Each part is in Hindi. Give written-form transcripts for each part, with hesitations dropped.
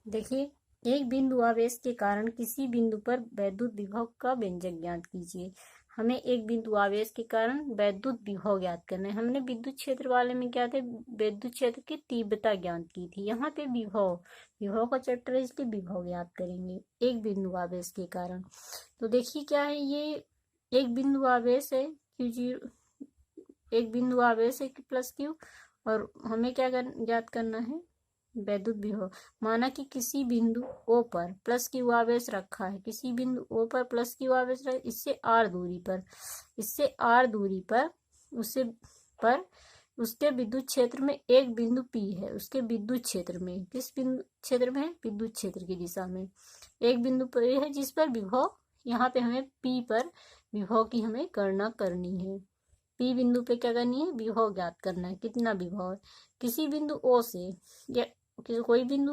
देखिए, एक बिंदु आवेश के कारण किसी बिंदु पर वैद्युत विभव का व्यंजक ज्ञात कीजिए। हमें एक बिंदु आवेश के कारण वैद्युत विभव ज्ञात करना है। हमने विद्युत क्षेत्र वाले में क्या थे, विद्युत क्षेत्र की तीव्रता ज्ञात की थी। यहाँ पे विभव का चैप्टर है, इसलिए विभव ज्ञात करेंगे एक बिंदु आवेश के कारण। तो देखिए क्या है, ये एक बिंदु आवेश है Q0, एक बिंदु आवेश है प्लस Q, और हमें क्या ज्ञात करना है, वैद्युत विभव। माना कि किसी बिंदु O पर प्लस Q आवेश रखा है, किसी बिंदु O पर प्लस Q आवेश रखा है, इससे R दूरी पर उसके विद्युत क्षेत्र में एक बिंदु P है। उसके विद्युत क्षेत्र में, किस बिंदु क्षेत्र में है, विद्युत क्षेत्र की दिशा में एक बिंदु P है, जिस पर विभव, यहाँ पे हमें P पर विभव की हमें गणना करनी है। P बिंदु पे क्या करनी है, विभव ज्ञात करना है। कितना विभव है, किसी बिंदु O से या कोई बिंदु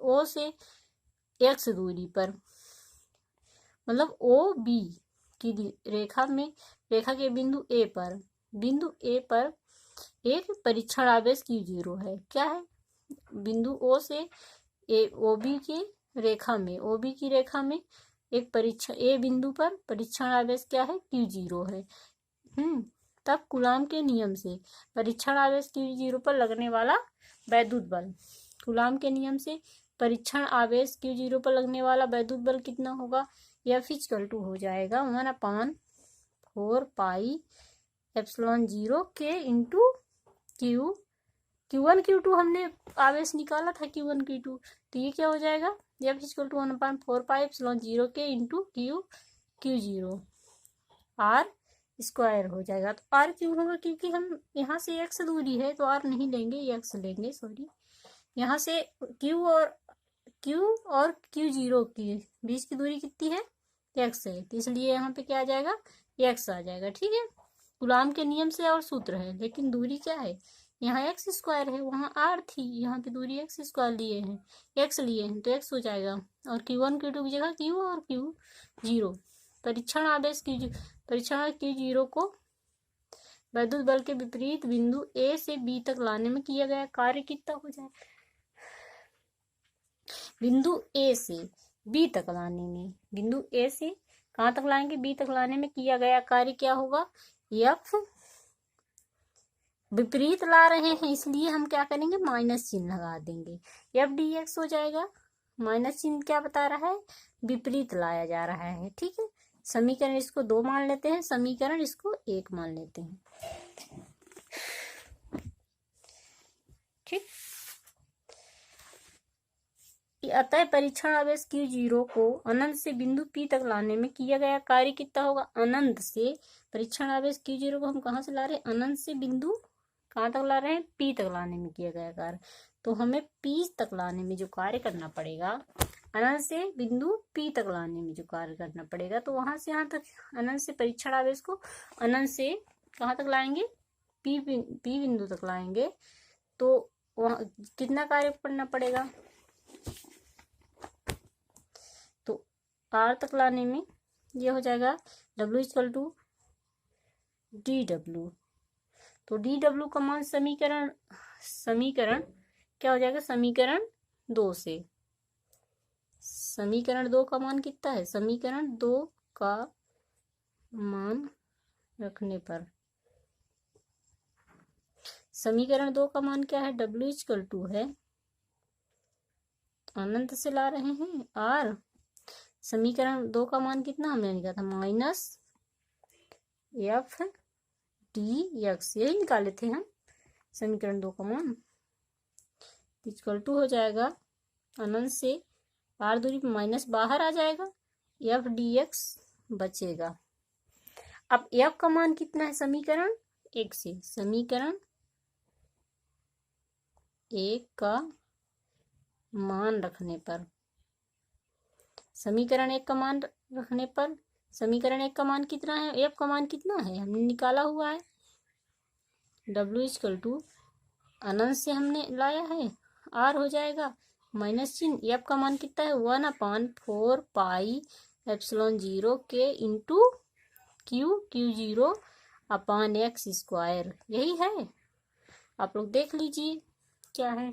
O से x दूरी पर, मतलब OB की रेखा के बिंदु A पर एक परीक्षण आवेश Q0 है। क्या है, बिंदु O से OB की रेखा में एक परीक्षण A बिंदु पर परीक्षण आवेश क्या है, Q0 है। तब कूलाम के नियम से परीक्षण आवेश Q0 पर लगने वाला वैद्युत बल, कूलाम के नियम से परीक्षण आवेश Q0 पर लगने वाला वैद्युत बल कितना होगा, F = हो जाएगा 1/4 pi epsilon 0 K into Q1 Q2 हमने आवेश निकाला था, Q1 Q2, तो ये क्या हो जाएगा, F = 1/4 pi epsilon 0 K into Q0 R square हो जाएगा। तो R क्यों होगा, क्योंकि हम यहाँ से x दूरी है, तो R नहीं लेंगे, x लेंगे, सॉरी। यहाँ से Q और Q0 की बीच की दूरी कितनी है, x है, तो इसलिए यहाँ पे क्या आ जाएगा, x आ जाएगा। ठीक है, कूलाम के नियम से और सूत्र है, लेकिन दूरी क्या है, यहाँ x² है, वहाँ R थी, यहाँ पे दूरी x² लिए हैं, x लिए हैं, तो x हो जाएगा। और Q1 Q2 की जगह Q और Q0। परीक्षण आवेश Q0 को वैद्युत बल के विपरीत बिंदु A से B तक लाने में किया गया कार्य कितना हो जाए, बिंदु A से B तक लाने में, बिंदु A से कहाँ तक लाएंगे, B तक लाने में किया गया कार्य क्या होगा, F, विपरीत ला रहे हैं इसलिए हम क्या करेंगे, माइनस चिन्ह लगा देंगे, F dx हो जाएगा। माइनस चिन्ह क्या बता रहा है, विपरीत लाया जा रहा है। ठीक है, समीकरण इसको 2 मान लेते हैं, समीकरण इसको 1 मान लेते हैं। ठीक, अतः परीक्षण आवेश Q0 को अनंत से बिंदु P तक लाने में किया गया कार्य कितना होगा, अनंत से परीक्षण आवेश Q0 को हम कहाँ से ला रहे हैं, अनंत से बिंदु कहाँ तक ला रहे हैं, P तक लाने में किया गया कार्य। तो हमें P तक लाने में जो कार्य करना पड़ेगा, अनंत से बिंदु P तक लाने में जो कार्य करना पड़ेगा, तो वहां से यहाँ तक, अनंत से परीक्षण आवेश को अनंत से कहाँ तक लाएंगे, P बिंदु तक लाएंगे, तो वहाँ कितना कार्य करना पड़ेगा, तो R तक लाने में ये हो जाएगा W = dW। तो dW का मान समीकरण क्या हो जाएगा, समीकरण 2 से, समीकरण 2 का मान कितना है, समीकरण 2 का मान रखने पर, समीकरण 2 का मान क्या है, W = है, अनंत से ला रहे हैं R, समीकरण 2 का मान कितना हमने निकाला था, -F dx, यही निकाले थे हम, समीकरण 2 का मान = हो जाएगा, अनंत से R दूरी पर माइनस बाहर आ जाएगा, F dx बचेगा। अब F का मान कितना है, समीकरण 1 से, समीकरण 1 का मान रखने पर, समीकरण 1 का मान रखने पर, समीकरण 1 का मान कितना है, F का मान कितना है, हमने निकाला हुआ है, W = अनंत से हमने लाया है, R हो जाएगा, माइनस चिन्ह, F का मान कितना है, 1/4 pi epsilon 0 K into Q0 अपान x², यही है, आप लोग देख लीजिए क्या है।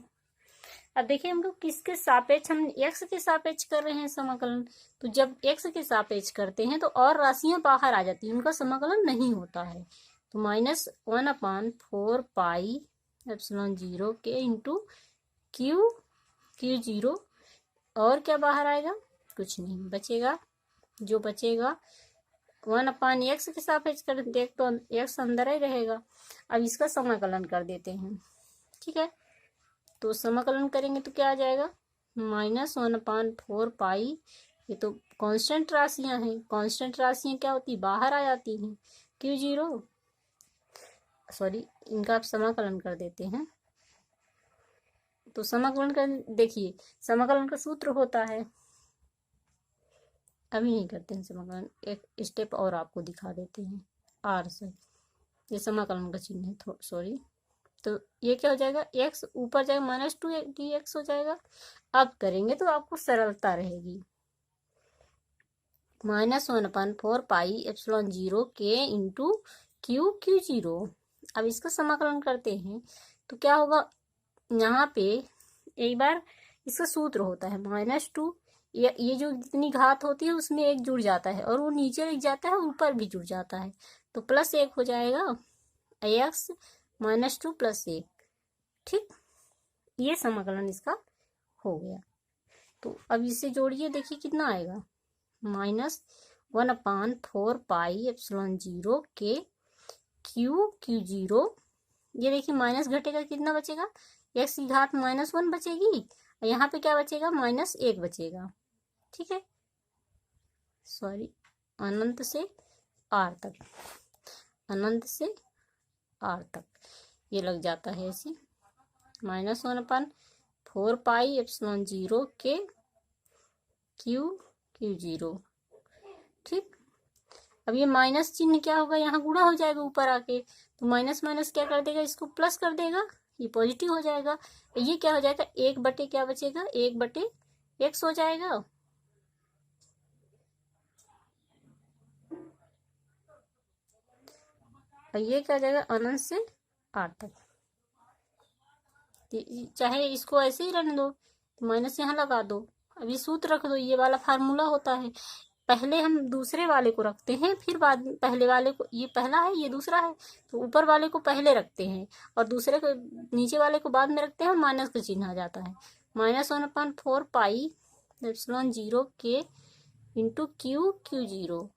अब देखिए हम लोग किसके सापेक्ष, हम x के सापेक्ष कर रहे हैं समाकलन। तो जब x के सापेक्ष करते हैं तो और राशियां बाहर आ जाती हैं, उनका समाकलन नहीं होता है। तो -1/4πε0 के इंटू Q0, और क्या बाहर आएगा, कुछ नहीं बचेगा। जो बचेगा 1/x के सापेक्ष कर देख तो x अंदर ही रहेगा। अब इसका समाकलन कर देते हैं, ठीक है। तो समाकलन करेंगे तो क्या आ जाएगा, -1/4π, ये तो कांस्टेंट राशियां हैं, कांस्टेंट राशियां क्या होती, बाहर आ जाती हैं। Q0, सॉरी, इनका आप समाकलन कर देते हैं। तो समाकलन कर देखिए, समाकलन का सूत्र होता है, अभी नहीं करते हैं समाकलन, एक स्टेप और आपको दिखा देते हैं R से। ये समाकलन का चिन्ह है, सॉरी। तो ये क्या हो जाएगा, x ऊपर जाएगा, -2dx हो जाएगा। अब करेंगे तो आपको सरलता रहेगी। -1/4πε0 के इंटू Q0। अब इसका समाकलन करते हैं तो क्या होगा, यहाँ पे एक बार इसका सूत्र होता है -2, ये जो जितनी घात होती है उसमें एक जुड़ जाता है, और वो नीचे लिख जाता है, ऊपर भी जुड़ जाता है, तो +1 हो जाएगा, x -2 + 1, ठीक। ये समाकलन इसका हो गया। तो अब इसे जोड़िए, देखिए कितना आएगा, -1/4πε0 के Q0। ये देखिए माइनस घटेगा, कितना बचेगा, x की घात -1 बचेगी, और यहाँ पे क्या बचेगा, -1 बचेगा, ठीक है। सॉरी, अनंत से r तक, अनंत से r तक ये लग जाता है ऐसे, -1/4πε0 के Q0, ठीक। अब ये माइनस चिन्ह क्या होगा, यहाँ गुणा हो जाएगा ऊपर आके, तो माइनस माइनस क्या कर देगा, इसको प्लस कर देगा, ये पॉजिटिव हो जाएगा। ये क्या हो जाएगा, 1/, क्या बचेगा, 1/x हो जाएगा। और ये क्या हो जाएगा, अनंत से r तक। चाहे इसको ऐसे ही रहने दो, तो माइनस यहाँ लगा दो, अभी सूत्र रख दो, ये वाला फार्मूला होता है। पहले हम दूसरे वाले को रखते हैं, फिर बाद में पहले वाले को, ये पहला है ये दूसरा है, तो ऊपर वाले को पहले रखते हैं और दूसरे को, नीचे वाले को बाद में रखते हैं, और माइनस का चिन्ह आ जाता है। -1/4πε0 के इंटू Q0।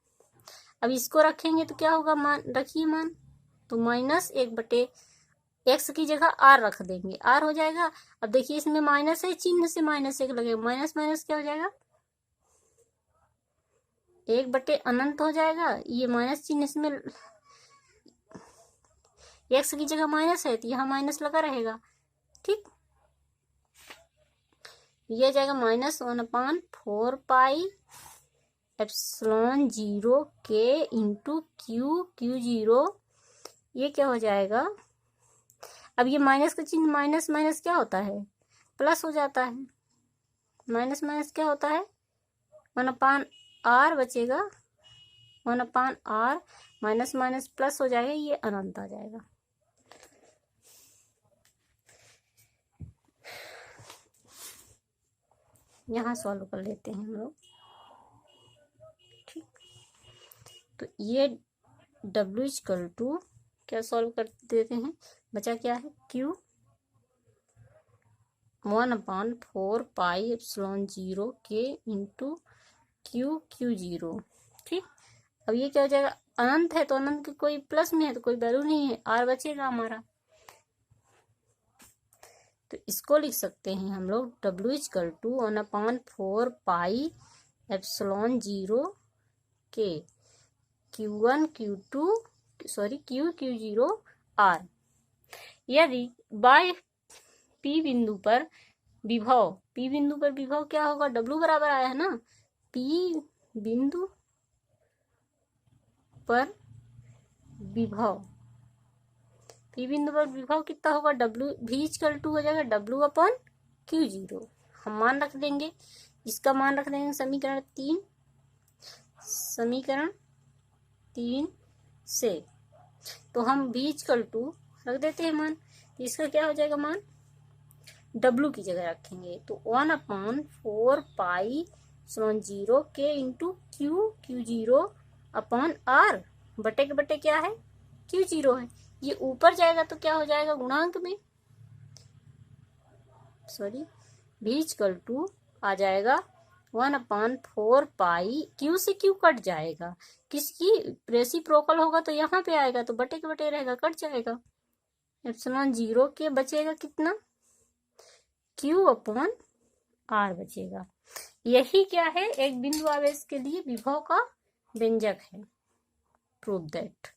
अब इसको रखेंगे तो क्या होगा, मान रखिए मान, तो -1/x की जगह r रख देंगे, r हो जाएगा। अब देखिए इसमें माइनस है, चिन्ह से -1 लगेगा, माइनस माइनस क्या हो जाएगा, 1/, अनंत हो जाएगा। ये माइनस चिन्ह इसमें, x की जगह माइनस है तो यहाँ माइनस लगा रहेगा, ठीक। ये जाएगा -1/4πε0 के इंटू Q0। ये क्या हो जाएगा, अब ये माइनस का चिन्ह, माइनस माइनस क्या होता है, प्लस हो जाता है, माइनस माइनस क्या होता है, 1/r बचेगा, 1/r, माइनस माइनस प्लस हो जाएगा, ये अनंत आ जाएगा। यहाँ सॉल्व कर लेते हैं हम लोग, ठीक। तो ये W क्या सॉल्व कर देते हैं, बचा क्या है, Q 1/4πε0 के इंटू Q0, ठीक। अब ये क्या हो जाएगा, अनंत है तो अनंत के कोई प्लस में है तो कोई वैल्यू नहीं है, r बचेगा हमारा। तो इसको लिख सकते हैं हम लोग W 1/4πε0 के Q1 Q2 sorry Q0 R। यदि बाय P बिंदु पर विभव, P बिंदु पर विभव क्या होगा, W बराबर आया है ना, P बिंदु पर विभव, P बिंदु पर विभव कितना होगा, W V हो जाएगा W/Q0। हम मान रख देंगे, इसका मान रख देंगे समीकरण 3 से, तो हम V रख देते हैं मान, तो इसका क्या हो जाएगा मान, डब्लू की जगह रखेंगे तो 1/4π/0 के इंटू क्यू, Q0/R, बटे के बटे क्या है, Q0 है। ये ऊपर जाएगा तो क्या हो जाएगा, गुणांक में, सॉरी, v आ जाएगा 1/4π, क्यू से क्यू कट जाएगा, किसकी रेसिप्रोकल होगा तो यहाँ पे आएगा तो बटे के बटे रहेगा, कट जाएगा। ε0 के बचेगा कितना, Q/R बचेगा। यही क्या है, एक बिंदु आवेश के लिए विभव का व्यंजक है। Prove that.